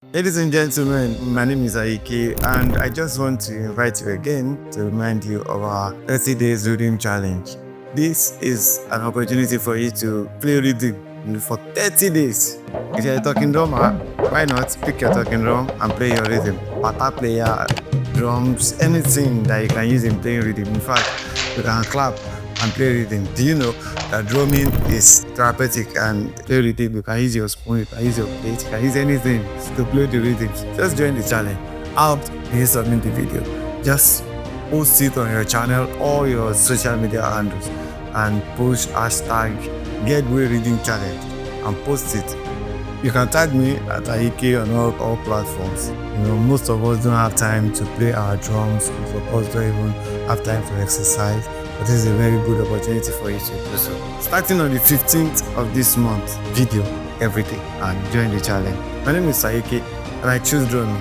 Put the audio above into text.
Ladies and gentlemen, my name is Aike, and I just want to invite you again to remind you of our 30 days rhythm challenge. This is an opportunity for you to play rhythm for 30 days. If you're a talking drummer, why not pick your talking drum and play your rhythm? Pata player, drums, anything that you can use in playing rhythm. In fact, you can clap and play rhythm. Do you know that drumming is therapeutic and play rhythm? You can use your spoon, you can use your plate, you can use anything to play the rhythm. Just join the challenge. How do you submit the video? Just post it on your channel or your social media handles and push hashtag Gedway Reading Challenge and post it. You can tag me at Aike on all platforms. You know, most of us don't have time to play our drums. Most of us don't even have time to exercise. But this is a very good opportunity for you to do so. Starting on the 15th of this month, video every day and join the challenge. My name is Aike and I choose drumming.